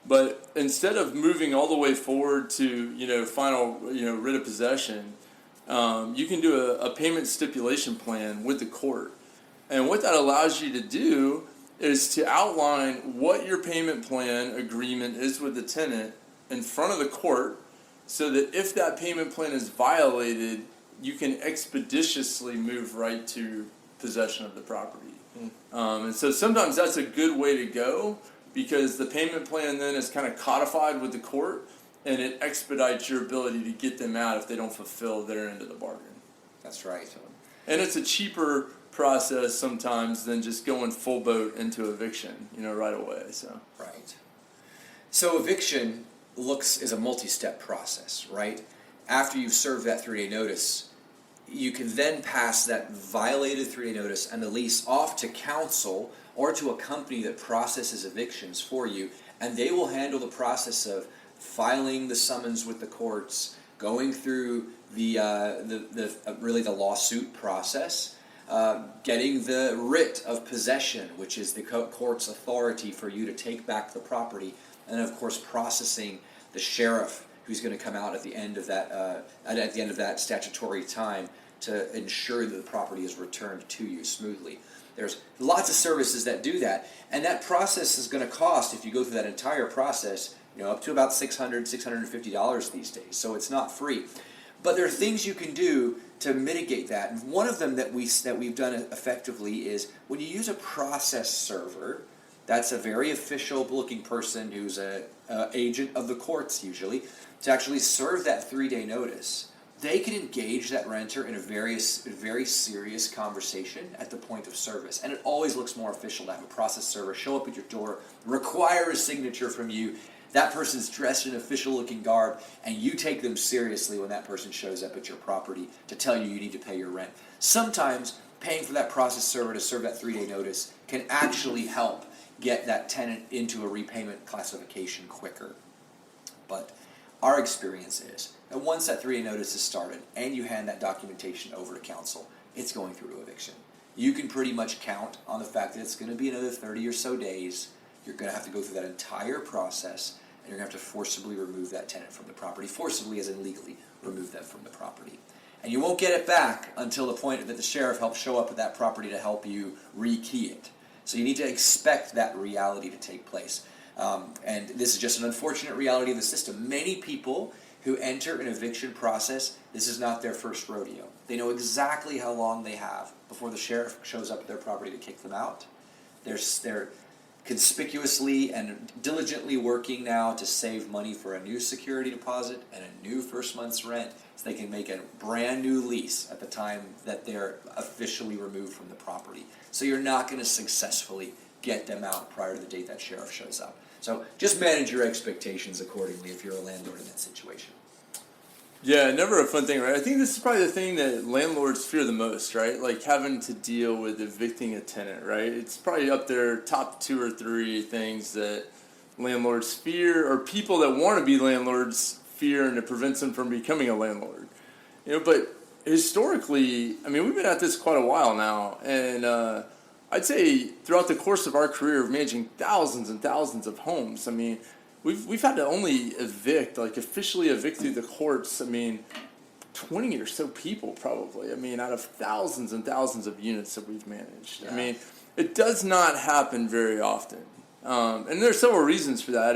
but instead of moving all the way forward to, final, writ of possession, you can do a payment stipulation plan with the court. And what that allows you to do is to outline what your payment plan agreement is with the tenant in front of the court, so that if that payment plan is violated, you can expeditiously move right to possession of the property. And so sometimes that's a good way to go, because the payment plan then is kind of codified with the court, and it expedites your ability to get them out if they don't fulfill their end of the bargain. That's right. And it's a cheaper process sometimes than just going full boat into eviction, right away. So Right. So eviction is a multi-step process, right? After you've served that 3-day notice, you can then pass that violated 3-day notice and the lease off to counsel or to a company that processes evictions for you, and they will handle the process of filing the summons with the courts, going through the lawsuit process, getting the writ of possession, which is the court's authority for you to take back the property, and of course processing the sheriff, who's going to come out at the end of that statutory time to ensure that the property is returned to you smoothly. There's lots of services that do that, and that process is going to cost, if you go through that entire process, up to about $600, $650 these days. So it's not free. But there are things you can do to mitigate that. And one of them that we've done effectively is when you use a process server. That's a very official-looking person who's an agent of the courts, usually, to actually serve that 3-day notice. They can engage that renter in a very serious conversation at the point of service. And it always looks more official to have a process server show up at your door, require a signature from you. That person's dressed in official-looking garb, and you take them seriously when that person shows up at your property to tell you need to pay your rent. Sometimes paying for that process server to serve that 3-day notice can actually help get that tenant into a repayment classification quicker. But our experience is that once that 3-day notice is started and you hand that documentation over to counsel, it's going through to eviction. You can pretty much count on the fact that it's going to be another 30 or so days. You're going to have to go through that entire process, and you're going to have to forcibly remove that tenant from the property. Forcibly as in legally remove them from the property. And you won't get it back until the point that the sheriff helps show up at that property to help you rekey it. So you need to expect that reality to take place. And this is just an unfortunate reality of the system. Many people who enter an eviction process, this is not their first rodeo. They know exactly how long they have before the sheriff shows up at their property to kick them out. They're conspicuously and diligently working now to save money for a new security deposit and a new first month's rent, so they can make a brand new lease at the time that they're officially removed from the property. So you're not going to successfully get them out prior to the date that sheriff shows up. So just manage your expectations accordingly if you're a landlord in that situation. Yeah, never a fun thing, right? I think this is probably the thing that landlords fear the most, right? Like having to deal with evicting a tenant, right? It's probably up there, top 2 or 3 things that landlords fear, or people that want to be landlords fear, and it prevents them from becoming a landlord. But historically, we've been at this quite a while now, and I'd say throughout the course of our career of managing thousands and thousands of homes, we've had to only officially evict through the courts, 20 or so people probably, out of thousands and thousands of units that we've managed. It does not happen very often. And there are several reasons for that.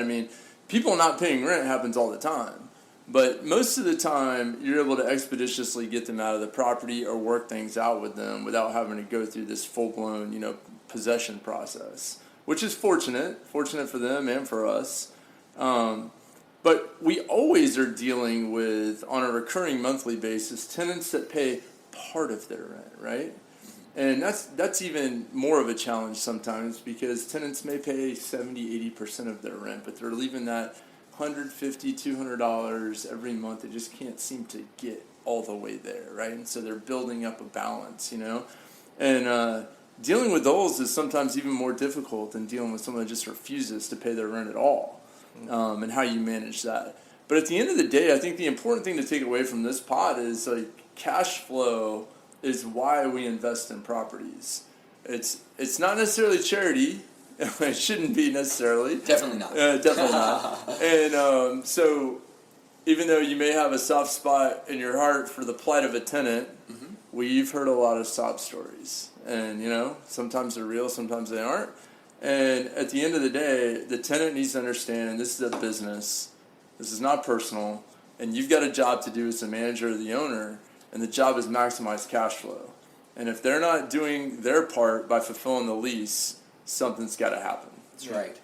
people not paying rent happens all the time. But most of the time, you're able to expeditiously get them out of the property or work things out with them without having to go through this full-blown, possession process, which is fortunate for them and for us. But we always are dealing with, on a recurring monthly basis, tenants that pay part of their rent, right? And that's even more of a challenge sometimes, because tenants may pay 70-80% of their rent, but they're leaving that $150, $200 every month. They just can't seem to get all the way there, right? And so they're building up a balance, And dealing with those is sometimes even more difficult than dealing with someone that just refuses to pay their rent at all, and how you manage that. But at the end of the day, I think the important thing to take away from this pod is, cash flow is why we invest in properties. It's not necessarily charity. It shouldn't be necessarily. Definitely not. Definitely not. And so even though you may have a soft spot in your heart for the plight of a tenant, we've heard a lot of sob stories. And, sometimes they're real, sometimes they aren't. And at the end of the day, the tenant needs to understand this is a business. This is not personal. And you've got a job to do as the manager or the owner, and the job is maximize cash flow. And if they're not doing their part by fulfilling the lease, something's got to happen. That's right.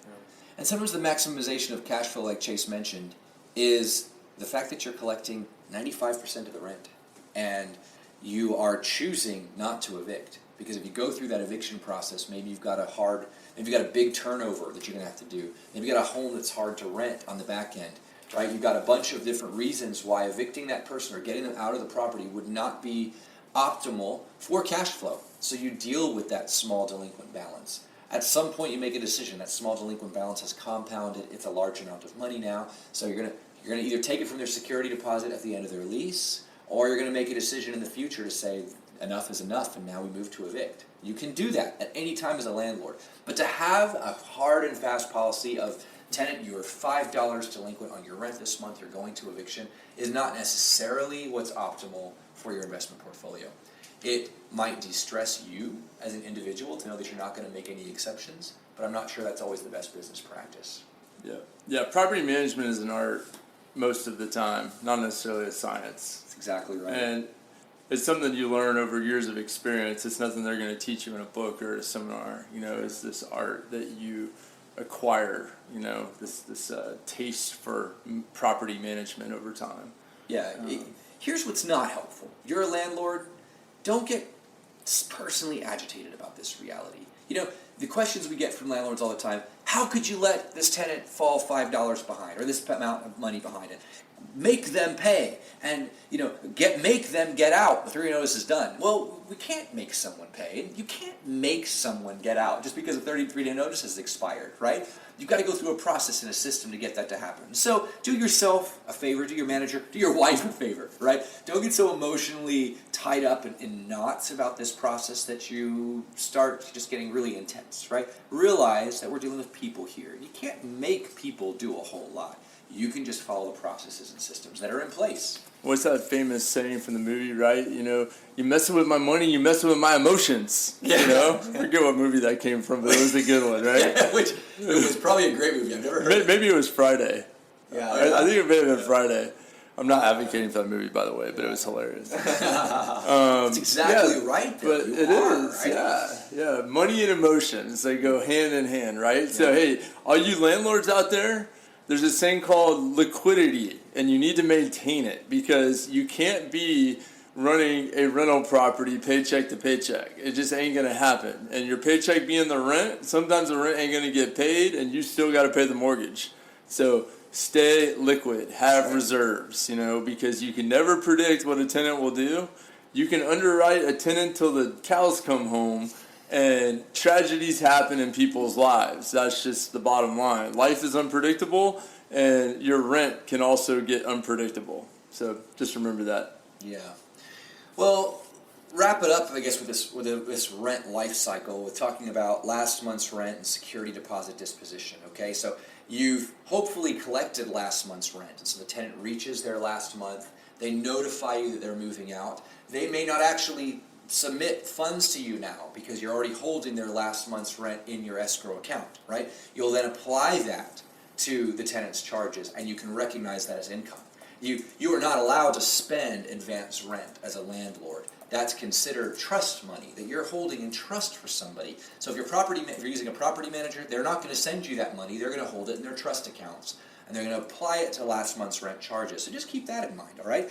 And sometimes the maximization of cash flow, like Chase mentioned, is the fact that you're collecting 95% of the rent, and you are choosing not to evict. Because if you go through that eviction process, maybe you've got a big turnover that you're going to have to do. Maybe you've got a home that's hard to rent on the back end, right? You've got a bunch of different reasons why evicting that person or getting them out of the property would not be optimal for cash flow. So you deal with that small delinquent balance. At some point, you make a decision. That small delinquent balance has compounded. It's a large amount of money now. So you're gonna either take it from their security deposit at the end of their lease, or you're going to make a decision in the future to say enough is enough, and now we move to evict. You can do that at any time as a landlord. But to have a hard and fast policy of, tenant, you're $5 delinquent on your rent this month, you're going to eviction, is not necessarily what's optimal for your investment portfolio. It might de-stress you as an individual to know that you're not going to make any exceptions, but I'm not sure that's always the best business practice. Yeah. Property management is an art most of the time, not necessarily a science. That's exactly right. And it's something you learn over years of experience. It's nothing they're going to teach you in a book or at a seminar. It's this art that you acquire. This taste for property management over time. Yeah. Here's what's not helpful. You're a landlord. Don't get personally agitated about this reality. The questions we get from landlords all the time: how could you let this tenant fall $5 behind, or this amount of money behind it? Make them pay, and make them get out. The 3-day notice is done. Well, we can't make someone pay. You can't make someone get out just because a 33-day notice has expired, right? You've got to go through a process and a system to get that to happen. So do yourself a favor, do your manager, do your wife a favor, right? Don't get so emotionally tied up in knots about this process that you start just getting really intense, right? Realize that we're dealing with people here. You can't make people do a whole lot. You can just follow the processes and systems that are in place. What's that famous saying from the movie, right? You messing with my money, you messing with my emotions. I forget what movie that came from, but it was a good one, right? Which it was probably a great movie. I've never heard of it. Maybe it was Friday. Yeah, I think it may have been Friday. I'm not advocating for that movie, by the way, but it was hilarious. That's exactly right. But it is, right? Yeah. Money and emotions, they go hand in hand, right? Yeah. So, hey, all you landlords out there, there's this thing called liquidity, and you need to maintain it, because you can't be running a rental property paycheck to paycheck. It just ain't going to happen. And your paycheck being the rent, sometimes the rent ain't going to get paid, and you still got to pay the mortgage. So stay liquid, have reserves, because you can never predict what a tenant will do. You can underwrite a tenant till the cows come home, and tragedies happen in people's lives. That's just the bottom line. Life is unpredictable, and your rent can also get unpredictable. So just remember that. Yeah. Well, wrap it up, I guess, with this rent life cycle with talking about last month's rent and security deposit disposition. Okay, so you've hopefully collected last month's rent, and so the tenant reaches their last month. They notify you that they're moving out. They may not actually submit funds to you now because you're already holding their last month's rent in your escrow account, right? You'll then apply that to the tenant's charges, and you can recognize that as income. You are not allowed to spend advance rent as a landlord. That's considered trust money that you're holding in trust for somebody. So if you're using a property manager, they're not going to send you that money. They're going to hold it in their trust accounts, and they're going to apply it to last month's rent charges. So just keep that in mind, all right?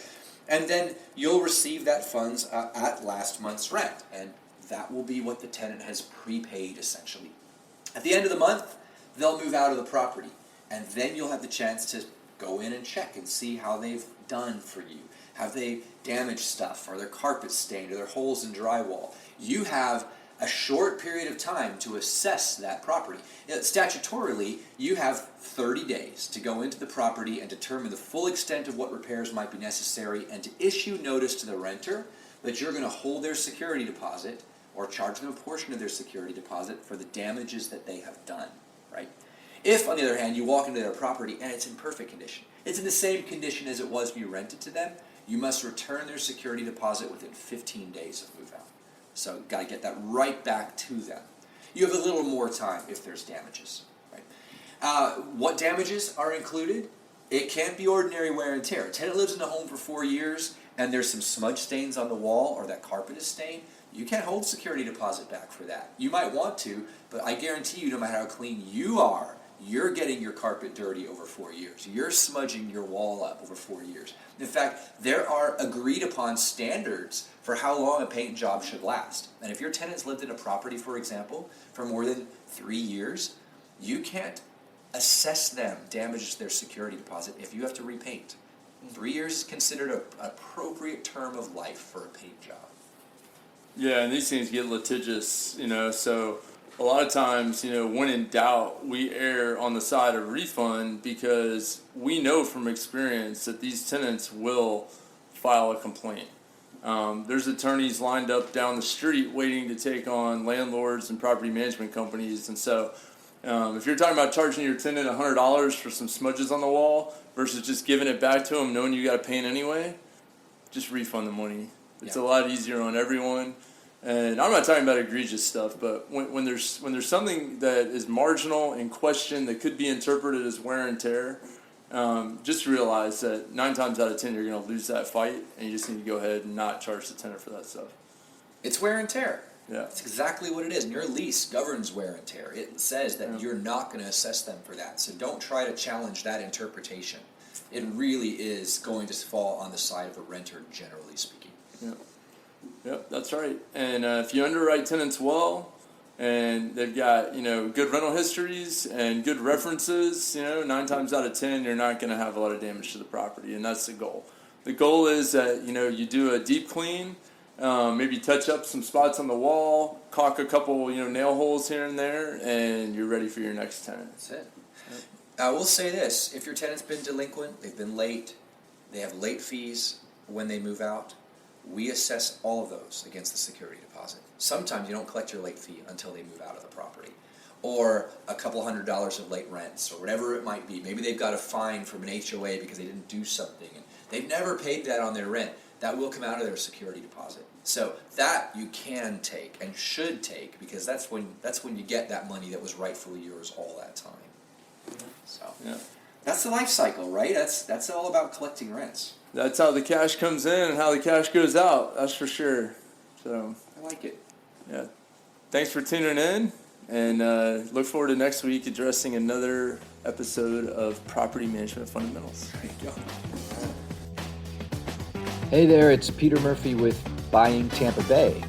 And then you'll receive that funds at last month's rent, and that will be what the tenant has prepaid, essentially. At the end of the month, they'll move out of the property, and then you'll have the chance to go in and check and see how they've done for you. Have they damaged stuff? Are their carpets stained? Are there holes in drywall? You have a short period of time to assess that property. Statutorily, you have 30 days to go into the property and determine the full extent of what repairs might be necessary and to issue notice to the renter that you're going to hold their security deposit or charge them a portion of their security deposit for the damages that they have done, right? If, on the other hand, you walk into their property and it's in perfect condition, it's in the same condition as it was when you rented to them, you must return their security deposit within 15 days of move out. So got to get that right back to them. You have a little more time if there's damages, right? What damages are included? It can't be ordinary wear and tear. A tenant lives in a home for 4 years and there's some smudge stains on the wall or that carpet is stained. You can't hold security deposit back for that. You might want to, but I guarantee you, no matter how clean you are, you're getting your carpet dirty over 4 years. You're smudging your wall up over 4 years. In fact, there are agreed upon standards for how long a paint job should last. And if your tenant's lived in a property, for example, for more than 3 years, you can't assess them damage to their security deposit if you have to repaint. 3 years is considered an appropriate term of life for a paint job. Yeah, and these things get litigious, so a lot of times, when in doubt, we err on the side of refund because we know from experience that these tenants will file a complaint. There's attorneys lined up down the street waiting to take on landlords and property management companies. And so if you're talking about charging your tenant $100 for some smudges on the wall versus just giving it back to them knowing you got to paint anyway, just refund the money. It's a lot easier on everyone. And I'm not talking about egregious stuff, but when there's something that is marginal in question that could be interpreted as wear and tear, just realize that 9 times out of 10 you're going to lose that fight, and you just need to go ahead and not charge the tenant for that stuff. It's wear and tear. Yeah, that's exactly what it is. And your lease governs wear and tear. It says that you're not going to assess them for that. So don't try to challenge that interpretation. It really is going to fall on the side of a renter, generally speaking. Yeah. Yep, that's right. And if you underwrite tenants well, and they've got good rental histories and good references, 9 times out of 10 you're not going to have a lot of damage to the property, and that's the goal. The goal is that you do a deep clean, maybe touch up some spots on the wall, caulk a couple nail holes here and there, and you're ready for your next tenant. That's it. Yep. I will say this: if your tenant's been delinquent, they've been late, they have late fees when they move out, we assess all of those against the security deposit. Sometimes you don't collect your late fee until they move out of the property. Or a couple $100s of late rents, or whatever it might be. Maybe they've got a fine from an HOA because they didn't do something, and they've never paid that on their rent. That will come out of their security deposit. So that you can take and should take, because that's when you get that money that was rightfully yours all that time. So that's the life cycle, right? That's all about collecting rents. That's how the cash comes in and how the cash goes out. That's for sure. So I like it. Yeah. Thanks for tuning in, and look forward to next week addressing another episode of Property Management Fundamentals. There you go. Hey there, it's Peter Murphy with Buying Tampa Bay.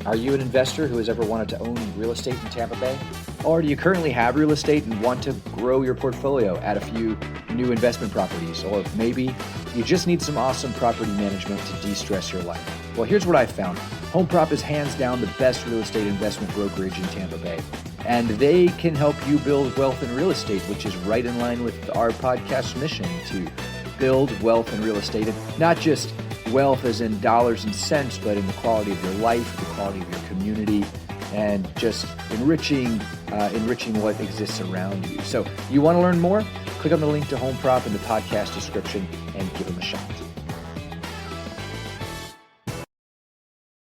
Are you an investor who has ever wanted to own real estate in Tampa Bay? Or do you currently have real estate and want to grow your portfolio, add a few new investment properties? Or maybe you just need some awesome property management to de-stress your life? Well, here's what I've found. HomeProp is hands down the best real estate investment brokerage in Tampa Bay. And they can help you build wealth in real estate, which is right in line with our podcast mission to build wealth in real estate. And not just wealth as in dollars and cents, but in the quality of your life, the quality of your community, and just enriching what exists around you. So you want to learn more? Click on the link to HomeProp in the podcast description and give them a shot.